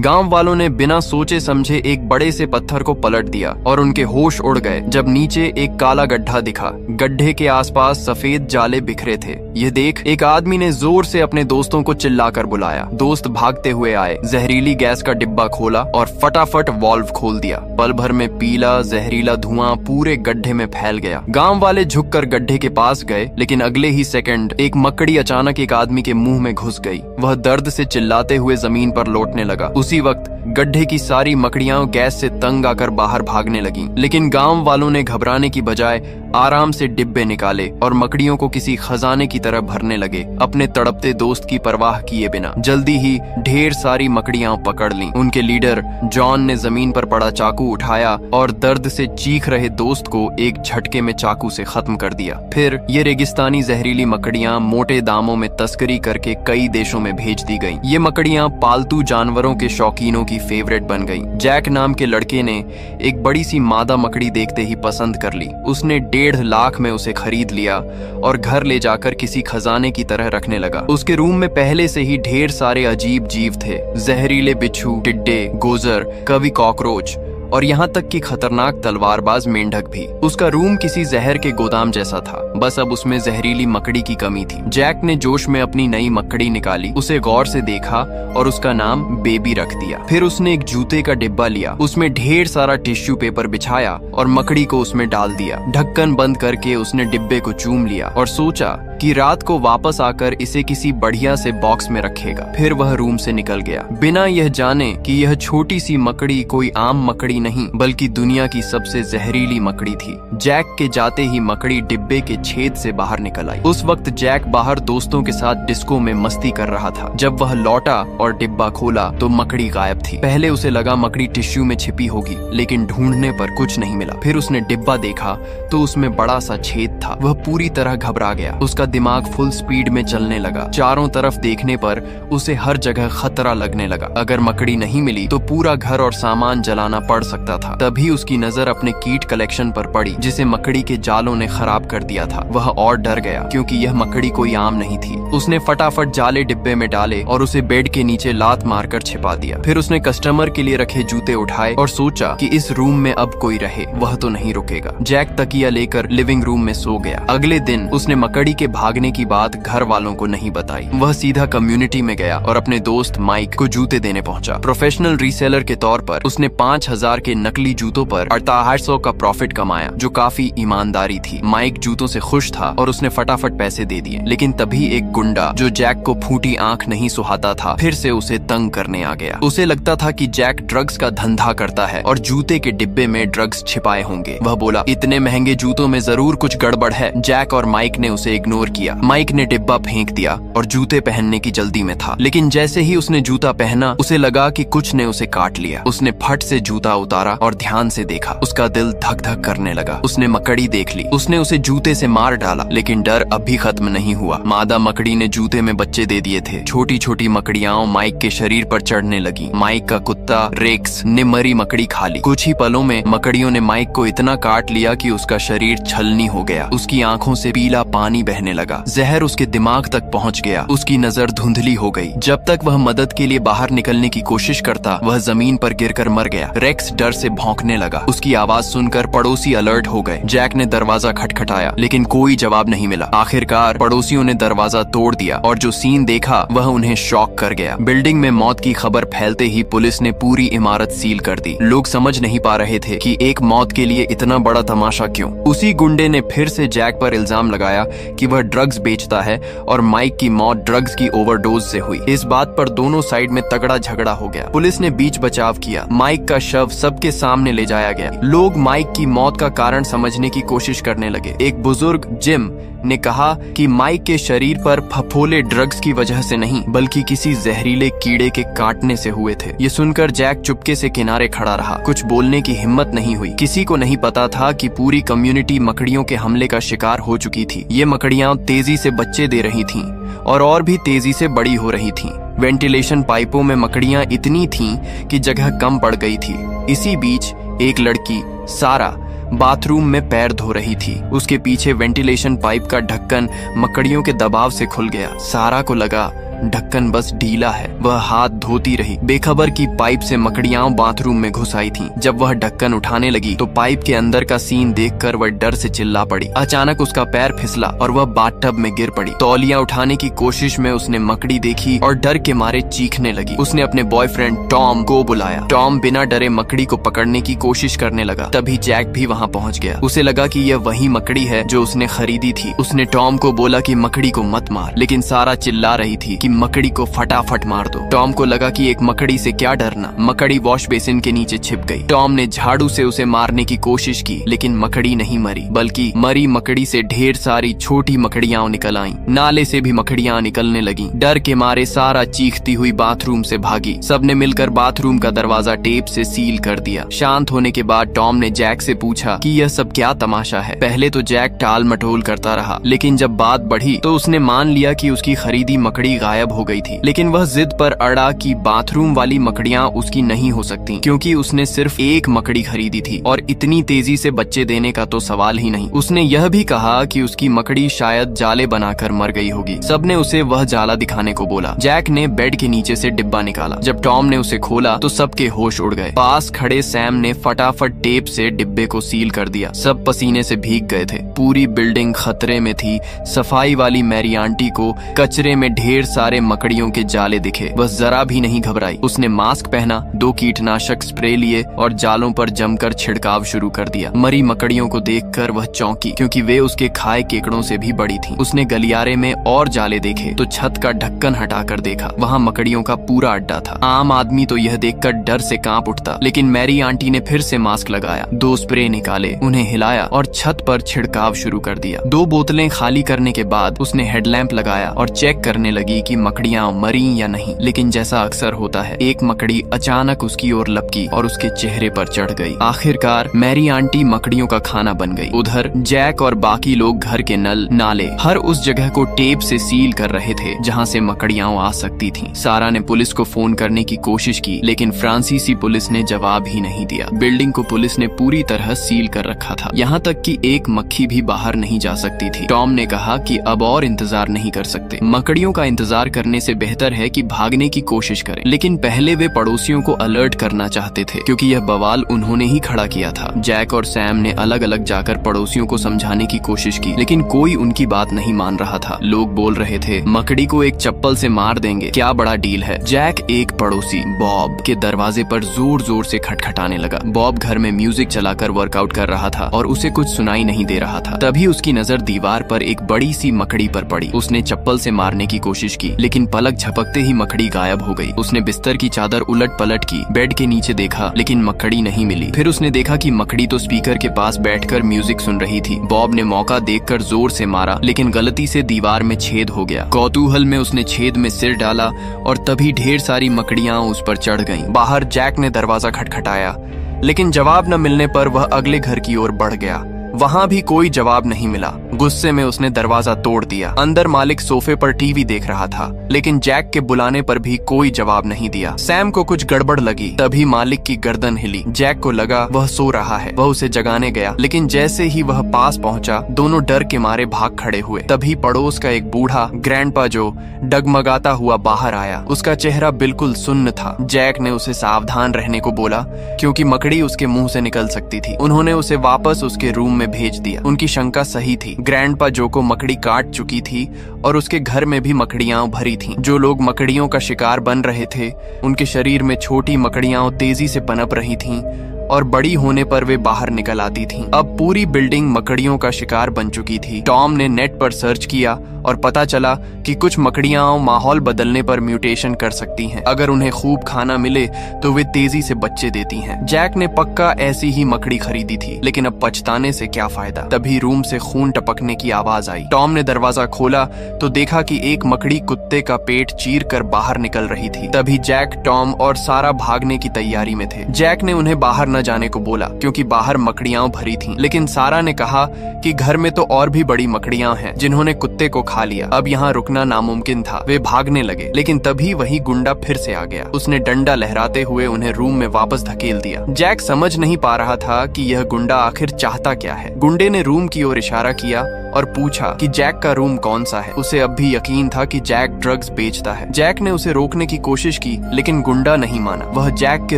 गांव वालों ने बिना सोचे समझे एक बड़े से पत्थर को पलट दिया और उनके होश उड़ गए जब नीचे एक काला गड्ढा दिखा। गड्ढे के आसपास सफेद जाले बिखरे थे। ये देख एक आदमी ने जोर से अपने दोस्तों को चिल्लाकर बुलाया। दोस्त भागते हुए आए, जहरीली गैस का डिब्बा खोला और फटाफट वाल्व खोल दिया। पल भर में पीला जहरीला धुआं पूरे गड्ढे में फैल गया। गांव वाले झुककर गड्ढे के पास गए, लेकिन अगले ही सेकंड एक मकड़ी अचानक एक आदमी के मुंह में घुस गई। वह दर्द से चिल्लाते हुए जमीन पर लौटने लगा। उसी वक्त गड्ढे की सारी मकड़ियां गैस से तंग आकर बाहर भागने लगीं। लेकिन गांव वालों ने घबराने की बजाय आराम से डिब्बे निकाले और मकड़ियों को किसी खजाने की तरह भरने लगे, अपने तड़पते दोस्त की परवाह किए बिना। जल्दी ही ढेर सारी मकड़ियां पकड़ लीं। उनके लीडर जॉन ने जमीन पर पड़ा चाकू उठाया और दर्द से चीख रहे दोस्त को एक झटके में चाकू से खत्म कर दिया। फिर ये रेगिस्तानी जहरीली मकड़ियां मोटे दामों में तस्करी करके कई देशों में भेज दी गईं। ये मकड़ियां पालतू जानवरों के शौकीनों की फेवरेट बन गईं। जैक नाम के लड़के ने एक बड़ी सी मादा मकड़ी देखते ही पसंद कर ली। उसने 1.5 लाख में उसे खरीद लिया और घर ले जाकर किसी खजाने की तरह रखने लगा। उसके रूम में पहले से ही ढेर सारे अजीब जीव थे, जहरीले बिच्छू, टिड्डे, गोजर, कभी कॉकरोच और यहाँ तक कि खतरनाक तलवारबाज मेंढक भी। उसका रूम किसी जहर के गोदाम जैसा था, बस अब उसमें जहरीली मकड़ी की कमी थी। जैक ने जोश में अपनी नई मकड़ी निकाली, उसे गौर से देखा और उसका नाम बेबी रख दिया। फिर उसने एक जूते का डिब्बा लिया, उसमें ढेर सारा टिश्यू पेपर बिछाया और मकड़ी को उसमें डाल दिया। ढक्कन बंद करके उसने डिब्बे को चूम लिया और सोचा कि रात को वापस आकर इसे किसी बढ़िया से बॉक्स में रखेगा। फिर वह रूम से निकल गया, बिना यह जाने कि यह छोटी सी मकड़ी कोई आम मकड़ी नहीं बल्कि दुनिया की सबसे जहरीली मकड़ी थी। जैक के जाते ही मकड़ी डिब्बे के छेद से बाहर निकल आई। उस वक्त जैक बाहर दोस्तों के साथ डिस्को में मस्ती कर रहा था। जब वह लौटा और डिब्बा खोला तो मकड़ी गायब थी। पहले उसे लगा मकड़ी टिश्यू में छिपी होगी, लेकिन ढूंढने पर कुछ नहीं मिला। फिर उसने डिब्बा देखा तो उसमें बड़ा सा छेद था। वह पूरी तरह घबरा गया। उसका दिमाग फुल स्पीड में चलने लगा। चारों तरफ देखने पर उसे हर जगह खतरा लगने लगा। अगर मकड़ी नहीं मिली तो पूरा घर और सामान जलाना पड़ सकता था। तभी उसकी नजर अपने कीट कलेक्शन पर पड़ी, जिसे मकड़ी के जालों ने खराब कर दिया था। वह और डर गया, क्योंकि यह मकड़ी कोई आम नहीं थी। उसने फटाफट जाले डिब्बे में डाले और उसे बेड के नीचे लात मारकर छिपा दिया। फिर उसने कस्टमर के लिए रखे जूते उठाए और सोचा कि इस रूम में अब कोई रहे, वह तो नहीं रुकेगा। जैक तकिया लेकर लिविंग रूम में सो गया। अगले दिन उसने मकड़ी के भागने की बात घर वालों को नहीं बताई। वह सीधा कम्युनिटी में गया और अपने दोस्त माइक को जूते देने पहुंचा। प्रोफेशनल रीसेलर के तौर पर उसने 5000 के नकली जूतों पर 6800 का प्रॉफिट कमाया, जो काफी ईमानदारी थी। माइक जूतों से खुश था और उसने फटाफट पैसे दे दिए। लेकिन तभी एक गुंडा, जो जैक को फूटी आंख नहीं सुहाता था, फिर से उसे तंग करने आ गया। उसे लगता था कि जैक ड्रग्स का धंधा करता है और जूते के डिब्बे में ड्रग्स छिपाए होंगे। वह बोला, इतने महंगे जूतों में जरूर कुछ गड़बड़ है। जैक और माइक ने उसे इग्नोर किया। माइक ने डिब्बा फेंक दिया और जूते पहनने की जल्दी में था। लेकिन जैसे ही उसने जूता पहना, उसे लगा कि कुछ ने उसे काट लिया। उसने फट से जूता उतारा और ध्यान से देखा। उसका दिल धक धक करने लगा। उसने मकड़ी देख ली। उसने उसे जूते से मार डाला, लेकिन डर अभी खत्म नहीं हुआ। मादा मकड़ी ने जूते में बच्चे दे दिए थे। छोटी छोटी मकड़ियां माइक के शरीर पर चढ़ने लगी। माइक का कुत्ता रेक्स ने मरी मकड़ी खा ली। कुछ ही पलों में मकड़ियों ने माइक को इतना काट लिया कि उसका शरीर छलनी हो गया। उसकी आंखों से पीला पानी बहने लगा। जहर उसके दिमाग तक पहुंच गया। उसकी नजर धुंधली हो गई। जब तक वह मदद के लिए बाहर निकलने की कोशिश करता, वह जमीन पर गिरकर मर गया। रेक्स डर से भौंकने लगा। उसकी आवाज सुनकर पड़ोसी अलर्ट हो गए। जैक ने दरवाजा खटखटाया, लेकिन कोई जवाब नहीं मिला। आखिरकार पड़ोसियों ने दरवाजा तोड़ दिया और जो सीन देखा वह उन्हें शॉक कर गया। बिल्डिंग में मौत की खबर फैलते ही पुलिस ने पूरी इमारत सील कर दी। लोग समझ नहीं पा रहे थे कि एक मौत के लिए इतना बड़ा तमाशा क्यों। उसी गुंडे ने फिर से जैक पर इल्जाम लगाया कि वह ड्रग्स बेचता है और माइक की मौत ड्रग्स की ओवरडोज से हुई। इस बात पर दोनों साइड में तगड़ा झगड़ा हो गया। पुलिस ने बीच बचाव किया। माइक का शव सबके सामने ले जाया गया। लोग माइक की मौत का कारण समझने की कोशिश करने लगे। एक बुजुर्ग जिम ने कहा कि माइक के शरीर पर फफोले ड्रग्स की वजह से नहीं, बल्कि किसी जहरीले कीड़े के काटने से हुए थे। ये सुनकर जैक चुपके से किनारे खड़ा रहा। कुछ बोलने की हिम्मत नहीं हुई। किसी को नहीं पता था कि पूरी कम्युनिटी मकड़ियों के हमले का शिकार हो चुकी थी। ये मकड़ियां तेजी से बच्चे दे रही थीं और भी तेजी से बड़ी हो रही थीं। वेंटिलेशन पाइपों में मकड़ियां इतनी थीं कि जगह कम पड़ गई थी। इसी बीच एक लड़की सारा बाथरूम में पैर धो रही थी। उसके पीछे वेंटिलेशन पाइप का ढक्कन मकड़ियों के दबाव से खुल गया। सारा को लगा ढक्कन बस ढीला है। वह हाथ धोती रही, बेखबर कि पाइप से मकड़ियां बाथरूम में घुस आई थीं। जब वह ढक्कन उठाने लगी तो पाइप के अंदर का सीन देखकर वह डर से चिल्ला पड़ी। अचानक उसका पैर फिसला और वह बाथटब में गिर पड़ी। तौलिया उठाने की कोशिश में उसने मकड़ी देखी और डर के मारे चीखने लगी। उसने अपने बॉयफ्रेंड टॉम को बुलाया। टॉम बिना डरे मकड़ी को पकड़ने की कोशिश करने लगा। तभी जैक भी वहाँ पहुँच गया। उसे लगा कि यह वही मकड़ी है जो उसने खरीदी थी। उसने टॉम को बोला कि मकड़ी को मत मार, लेकिन सारा चिल्ला रही थी कि मकड़ी को फटाफट मार दो। टॉम को लगा कि एक मकड़ी से क्या डरना। मकड़ी वॉश बेसिन के नीचे छिप गई। टॉम ने झाड़ू से उसे मारने की कोशिश की, लेकिन मकड़ी नहीं मरी, बल्कि मरी मकड़ी से ढेर सारी छोटी मकड़ियां निकल आईं। नाले से भी मकड़ियां निकलने लगीं। डर के मारे सारा चीखती हुई बाथरूम से भागी। सबने मिलकर बाथरूम का दरवाजा टेप से सील कर दिया। शांत होने के बाद टॉम ने जैक से पूछा कि यह सब क्या तमाशा है। पहले तो जैक टाल मटोल करता रहा, लेकिन जब बात बढ़ी तो उसने मान लिया कि उसकी खरीदी मकड़ी गायब हो गई थी। लेकिन वह जिद पर अड़ा कि बाथरूम वाली मकड़ियां उसकी नहीं हो सकती, क्योंकि उसने सिर्फ एक मकड़ी खरीदी थी और इतनी तेजी से बच्चे देने का तो सवाल ही नहीं। उसने यह भी कहा कि उसकी मकड़ी शायद जाले बनाकर मर गई होगी। सबने उसे वह जाला दिखाने को बोला। जैक ने बेड के नीचे से डिब्बा निकाला। जब टॉम ने उसे खोला तो सबके होश उड़ गए। पास खड़े सैम ने फटाफट टेप से डिब्बे को सील कर दिया। सब पसीने से भीग गए थे। पूरी बिल्डिंग खतरे में थी। सफाई वाली मैरी आंटी को कचरे में ढेर सारे मकड़ियों के जाले दिखे। वह जरा भी नहीं घबराई। उसने मास्क पहना, 2 कीटनाशक स्प्रे लिए और जालों पर जमकर छिड़काव शुरू कर दिया। मरी मकड़ियों को देखकर वह चौंकी, क्योंकि वे उसके खाए केकड़ों से भी बड़ी थीं। उसने गलियारे में और जाले देखे तो छत का ढक्कन हटाकर देखा। वहाँ मकड़ियों का पूरा अड्डा था। आम आदमी तो यह देखकर डर से कांप उठता, लेकिन मैरी आंटी ने फिर से मास्क लगाया, 2 स्प्रे निकाले, उन्हें हिलाया और छत पर छिड़काव शुरू कर दिया। 2 बोतलें खाली करने के बाद उसने हेडलैंप लगाया और चेक करने लगी कि मकड़ियां मरी या नहीं। लेकिन जैसा अक्सर होता है, एक मकड़ी अचानक उसकी ओर लपकी और उसके चेहरे पर चढ़ गई। आखिरकार मैरी आंटी मकड़ियों का खाना बन गई। उधर जैक और बाकी लोग घर के नल, नाले, हर उस जगह को टेप से सील कर रहे थे जहां से मकड़ियां आ सकती थीं। सारा ने पुलिस को फोन करने की कोशिश की, लेकिन फ्रांसीसी पुलिस ने जवाब ही नहीं दिया। बिल्डिंग को पुलिस ने पूरी तरह सील कर रखा था, यहाँ तक कि एक मक्खी भी बाहर नहीं जा सकती थी। टॉम ने कहा कि अब और इंतजार नहीं कर सकते। मकड़ियों का इंतजार करने से बेहतर है कि भागने की कोशिश करें। लेकिन पहले वे पड़ोसियों को अलर्ट करना चाहते थे, क्योंकि यह बवाल उन्होंने ही खड़ा किया था। जैक और सैम ने अलग अलग जाकर पड़ोसियों को समझाने की कोशिश की, लेकिन कोई उनकी बात नहीं मान रहा था। लोग बोल रहे थे, मकड़ी को एक चप्पल से मार देंगे, क्या बड़ा डील है। जैक एक पड़ोसी बॉब के दरवाजे पर जोर जोर से खटखटाने लगा। बॉब घर में म्यूजिक चलाकर वर्कआउट कर रहा था और उसे कुछ सुनाई नहीं दे रहा था। तभी उसकी नजर दीवार पर एक बड़ी सी मकड़ी पर पड़ी। उसने चप्पल से मारने की कोशिश की, लेकिन पलक झपकते ही मकड़ी गायब हो गई। उसने बिस्तर की चादर उलट पलट की, बेड के नीचे देखा, लेकिन मकड़ी नहीं मिली। फिर उसने देखा कि मकड़ी तो स्पीकर के पास बैठकर म्यूजिक सुन रही थी। बॉब ने मौका देखकर जोर से मारा, लेकिन गलती से दीवार में छेद हो गया। कौतूहल में उसने छेद में सिर डाला और तभी ढेर सारी मकड़ियां उस पर चढ़ गईं। बाहर जैक ने दरवाजा खटखटाया, लेकिन जवाब न मिलने पर वह अगले घर की ओर बढ़ गया। वहाँ भी कोई जवाब नहीं मिला। गुस्से में उसने दरवाजा तोड़ दिया। अंदर मालिक सोफे पर टीवी देख रहा था, लेकिन जैक के बुलाने पर भी कोई जवाब नहीं दिया। सैम को कुछ गड़बड़ लगी, तभी मालिक की गर्दन हिली। जैक को लगा वह सो रहा है। वह उसे जगाने गया, लेकिन जैसे ही वह पास पहुंचा, दोनों डर के मारे भाग खड़े हुए। तभी पड़ोस का एक बूढ़ा ग्रैंडपा जो डगमगाता हुआ बाहर आया। उसका चेहरा बिल्कुल सुन्न था। जैक ने उसे सावधान रहने को बोला, क्योंकि मकड़ी उसके मुंह से निकल सकती थी। उन्होंने उसे वापस उसके रूम में भेज दिया। उनकी शंका सही थी। ग्रैंडपा जो को मकड़ी काट चुकी थी और उसके घर में भी मकड़ियां भरी थीं। जो लोग मकड़ियों का शिकार बन रहे थे, उनके शरीर में छोटी मकड़ियां तेजी से पनप रही थीं और बड़ी होने पर वे बाहर निकल आती थीं। अब पूरी बिल्डिंग मकड़ियों का शिकार बन चुकी थी। टॉम ने नेट पर सर्च किया और पता चला कि कुछ मकड़ियां माहौल बदलने पर म्यूटेशन कर सकती हैं। अगर उन्हें खूब खाना मिले तो वे तेजी से बच्चे देती हैं। जैक ने पक्का ऐसी ही मकड़ी खरीदी थी, लेकिन अब पछताने से क्या फायदा। तभी रूम से खून टपकने की आवाज आई। टॉम ने दरवाजा खोला तो देखा कि एक मकड़ी कुत्ते का पेट चीर कर बाहर निकल रही थी। तभी जैक, टॉम और सारा भागने की तैयारी में थे। जैक ने उन्हें बाहर न जाने को बोला, क्योंकि बाहर मकड़ियां भरी थीं। लेकिन सारा ने कहा कि घर में तो और भी बड़ी मकड़ियां हैं जिन्होंने कुत्ते को खा लिया। अब यहाँ रुकना नामुमकिन था। वे भागने लगे, लेकिन तभी वही गुंडा फिर से आ गया। उसने डंडा लहराते हुए उन्हें रूम में वापस धकेल दिया। जैक समझ नहीं पा रहा था कि यह गुंडा आखिर चाहता क्या है। गुंडे ने रूम की ओर इशारा किया और पूछा कि जैक का रूम कौन सा है। उसे अब भी यकीन था कि जैक ड्रग्स बेचता है। जैक ने उसे रोकने की कोशिश की, लेकिन गुंडा नहीं माना। वह जैक के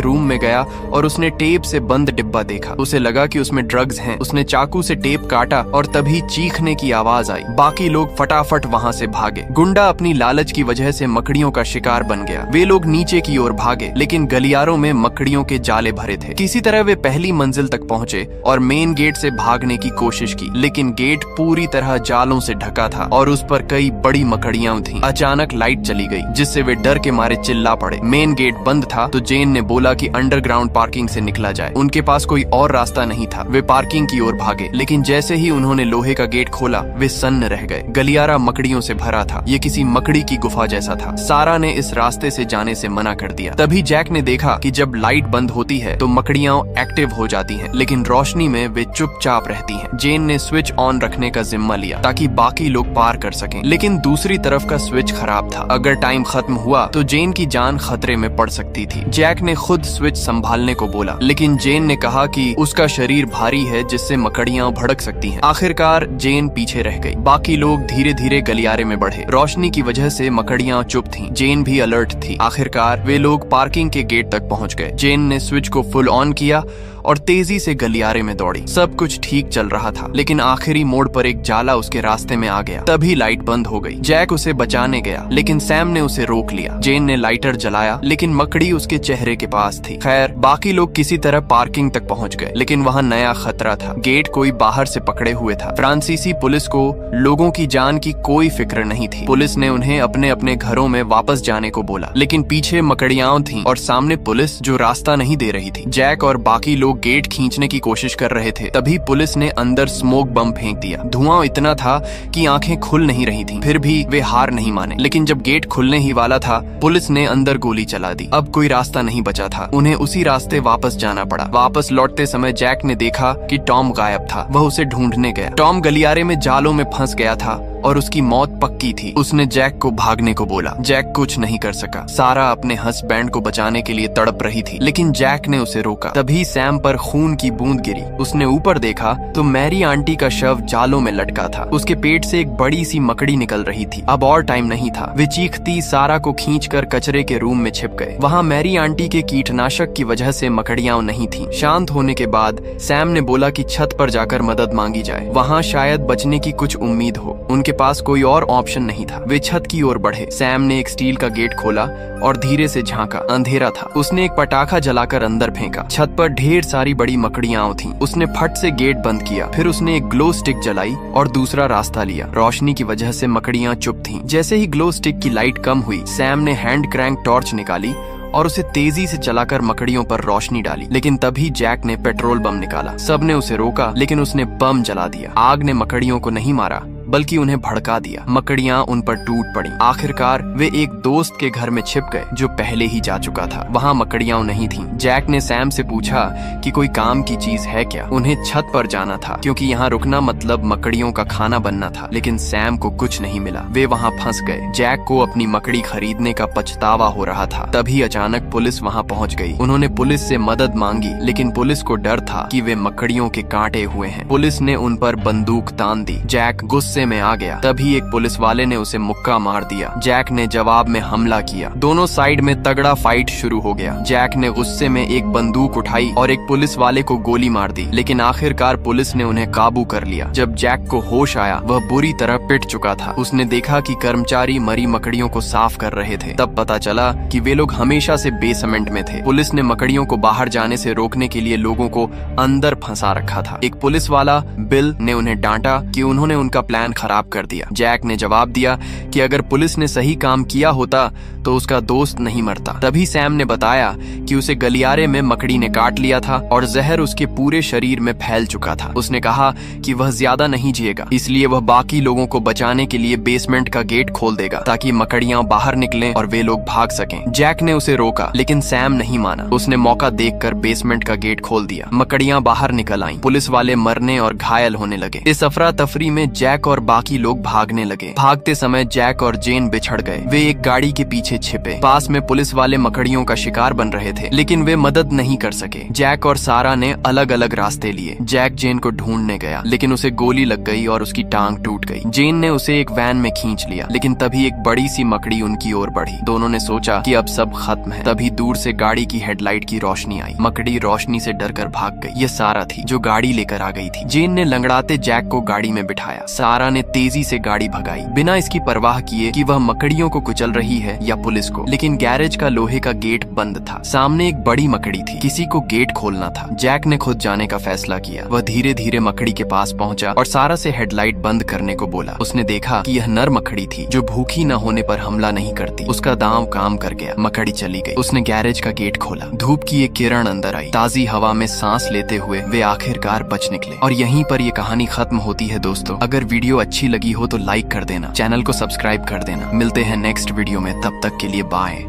रूम में गया और उसने टेप से बंद डिब्बा देखा। उसे लगा कि उसमें ड्रग्स हैं। उसने चाकू से टेप काटा और तभी चीखने की आवाज आई। बाकी लोग फटाफट वहां से भागे। गुंडा अपनी लालच की वजह से मकड़ियों का शिकार बन गया। वे लोग नीचे की ओर भागे, लेकिन गलियारों में मकड़ियों के जाले भरे थे। किसी तरह वे पहली मंजिल तक पहुंचे और मेन गेट से भागने की कोशिश की, लेकिन गेट पूरी तरह जालों से ढका था और उस पर कई बड़ी मकड़ियां थीं। अचानक लाइट चली गई, जिससे वे डर के मारे चिल्ला पड़े। मेन गेट बंद था तो जेन ने बोला कि अंडरग्राउंड पार्किंग से निकला जाए। उनके पास कोई और रास्ता नहीं था। वे पार्किंग की ओर भागे, लेकिन जैसे ही उन्होंने लोहे का गेट खोला, वे सन्न रह गए। गलियारा मकड़ियों से भरा था। ये किसी मकड़ी की गुफा जैसा था। सारा ने इस रास्ते से जाने से मना कर दिया। तभी जैक ने देखा कि जब लाइट बंद होती है तो मकड़ियां एक्टिव हो जाती हैं, लेकिन रोशनी में वे चुपचाप रहती हैं। जेन ने स्विच ऑन रखने का जिम्मा लिया ताकि बाकी लोग पार कर सकें, लेकिन दूसरी तरफ का स्विच खराब था। अगर टाइम खत्म हुआ तो जेन की जान खतरे में पड़ सकती थी। जैक ने खुद स्विच संभालने को बोला, लेकिन जेन ने कहा कि उसका शरीर भारी है, जिससे मकड़ियां भड़क सकती हैं। आखिरकार जेन पीछे रह गई। बाकी लोग धीरे धीरे गलियारे में बढ़े। रोशनी की वजह से मकड़ियां चुप थीं। जेन भी अलर्ट थी। आखिरकार वे लोग पार्किंग के गेट तक पहुंच गए। जेन ने स्विच को फुल ऑन किया और तेजी से गलियारे में दौड़ी। सब कुछ ठीक चल रहा था, लेकिन आखिरी मोड़ पर एक जाला उसके रास्ते में आ गया। तभी लाइट बंद हो गई। जैक उसे बचाने गया, लेकिन सैम ने उसे रोक लिया। जेन ने लाइटर जलाया, लेकिन मकड़ी उसके चेहरे के पास थी। खैर, बाकी लोग किसी तरह पार्किंग तक पहुंच गए, लेकिन वहां नया खतरा था। गेट कोई बाहर से पकड़े हुए था। फ्रांसीसी पुलिस को लोगों की जान की कोई फिक्र नहीं थी। पुलिस ने उन्हें अपने अपने घरों में वापस जाने को बोला, लेकिन पीछे मकड़ियां थीं और सामने पुलिस जो रास्ता नहीं दे रही थी। जैक और बाकी लोग गेट खींचने की कोशिश कर रहे थे। तभी पुलिस ने अंदर स्मोक बम फेंक दिया। धुआं इतना था कि आंखें खुल नहीं रही थीं। फिर भी वे हार नहीं माने, लेकिन जब गेट खुलने ही वाला था, पुलिस ने अंदर गोली चला दी। अब कोई रास्ता नहीं बचा था। उन्हें उसी रास्ते वापस जाना पड़ा। वापस लौटते समय जैक ने देखा कि टॉम गायब था। वह उसे ढूंढने गया। टॉम गलियारे में जालों में फंस गया था और उसकी मौत पक्की थी। उसने जैक को भागने को बोला। जैक कुछ नहीं कर सका। सारा अपने हस्बैंड को बचाने के लिए तड़प रही थी, लेकिन जैक ने उसे रोका। तभी सैम पर खून की बूंद गिरी। उसने ऊपर देखा तो मैरी आंटी का शव जालों में लटका था। उसके पेट से एक बड़ी सी मकड़ी निकल रही थी। अब और टाइम नहीं था। वे चीखती सारा को खींचकर कचरे के रूम में छिप गए। वहाँ मैरी आंटी के कीटनाशक की वजह से मकड़ियां नहीं थीं। शांत होने के बाद सैम ने बोला कि छत पर जाकर मदद मांगी जाए। वहाँ शायद बचने की कुछ उम्मीद हो। उनके पास कोई और ऑप्शन नहीं था। वे छत की ओर बढ़े। सैम ने एक स्टील का गेट खोला और धीरे से झांका। अंधेरा था। उसने एक पटाखा जलाकर अंदर फेंका। छत पर ढेर सारी बड़ी मकड़ियां थीं। उसने फट से गेट बंद किया। फिर उसने एक ग्लो स्टिक जलाई और दूसरा रास्ता लिया। रोशनी की वजह से मकड़ियां चुप थीं। जैसे ही ग्लो स्टिक की लाइट कम हुई, सैम ने हैंड क्रैंक टॉर्च निकाली और उसे तेजी से चलाकर मकड़ियों पर रोशनी डाली। लेकिन तभी जैक ने पेट्रोल बम निकाला। सबने उसे रोका, लेकिन उसने बम जला दिया। आग ने मकड़ियों को नहीं मारा, बल्कि उन्हें भड़का दिया। मकड़ियां उन पर टूट पड़ी। आखिरकार वे एक दोस्त के घर में छिप गए जो पहले ही जा चुका था। वहाँ मकड़ियां नहीं थीं। जैक ने सैम से पूछा कि कोई काम की चीज है क्या। उन्हें छत पर जाना था, क्योंकि यहाँ रुकना मतलब मकड़ियों का खाना बनना था। लेकिन सैम को कुछ नहीं मिला। वे वहाँ फंस गए। जैक को अपनी मकड़ी खरीदने का पछतावा हो रहा था। तभी अचानक पुलिस वहाँ पहुँच गई। उन्होंने पुलिस से मदद मांगी, लेकिन पुलिस को डर था कि वे मकड़ियों के कांटे हुए हैं। पुलिस ने उन पर बंदूक तान दी। जैक गुस्से में आ गया। तभी एक पुलिस वाले ने उसे मुक्का मार दिया। जैक ने जवाब में हमला किया। दोनों साइड में तगड़ा फाइट शुरू हो गया। जैक ने गुस्से में एक बंदूक उठाई और एक पुलिस वाले को गोली मार दी, लेकिन आखिरकार पुलिस ने उन्हें काबू कर लिया। जब जैक को होश आया, वह बुरी तरह पिट चुका था। उसने देखा कि कर्मचारी मरी मकड़ियों को साफ कर रहे थे। तब पता चला कि वे लोग हमेशा से बेसमेंट में थे। पुलिस ने मकड़ियों को बाहर जाने से रोकने के लिए लोगों को अंदर फंसा रखा था। एक पुलिस वाला बिल ने उन्हें डांटा कि उन्होंने उनका प्लान खराब कर दिया। जैक ने जवाब दिया कि अगर पुलिस ने सही काम किया होता तो उसका दोस्त नहीं मरता। तभी सैम ने बताया कि उसे गलियारे में मकड़ी ने काट लिया था और जहर उसके पूरे शरीर में फैल चुका था। उसने कहा कि वह ज्यादा नहीं जिएगा, इसलिए वह बाकी लोगों को बचाने के लिए बेसमेंट का गेट खोल देगा ताकि मकड़ियां बाहर निकलें और वे लोग भाग सकें। जैक ने उसे रोका, लेकिन सैम नहीं माना। उसने मौका देखकर बेसमेंट का गेट खोल दिया। मकड़ियां बाहर निकल आईं। पुलिस वाले मरने और घायल होने लगे। इस अफरा तफरी में जैक और और बाकी लोग भागने लगे। भागते समय जैक और जेन बिछड़ गए। वे एक गाड़ी के पीछे छिपे। पास में पुलिस वाले मकड़ियों का शिकार बन रहे थे, लेकिन वे मदद नहीं कर सके। जैक और सारा ने अलग अलग रास्ते लिए। जैक जेन को ढूंढने गया, लेकिन उसे गोली लग गई और उसकी टांग टूट गई। जेन ने उसे एक वैन में खींच लिया, लेकिन तभी एक बड़ी सी मकड़ी उनकी ओर बढ़ी। दोनों ने सोचा कि अब सब खत्म है। तभी दूर से गाड़ी की हेडलाइट की रोशनी आई। मकड़ी रोशनी से डरकर भाग गई। ये सारा थी जो गाड़ी लेकर आ गई थी। जेन ने लंगड़ाते जैक को गाड़ी में बिठाया। सारा ने तेजी से गाड़ी भगाई, बिना इसकी परवाह किए कि वह मकड़ियों को कुचल रही है या पुलिस को। लेकिन गैरेज का लोहे का गेट बंद था। सामने एक बड़ी मकड़ी थी। किसी को गेट खोलना था। जैक ने खुद जाने का फैसला किया। वह धीरे धीरे मकड़ी के पास पहुंचा और सारा से हेडलाइट बंद करने को बोला। उसने देखा कि यह नर मकड़ी थी जो भूखी न होने पर हमला नहीं करती। उसका दांव काम कर गया। मकड़ी चली गई। उसने गैरेज का गेट खोला। धूप की एक किरण अंदर आई। ताजी हवा में सांस लेते हुए वे आखिरकार बच निकले। और यहीं पर ये कहानी खत्म होती है। दोस्तों, अगर वीडियो अच्छी लगी हो तो लाइक कर देना, चैनल को सब्सक्राइब कर देना। मिलते हैं नेक्स्ट वीडियो में, तब तक के लिए बाय।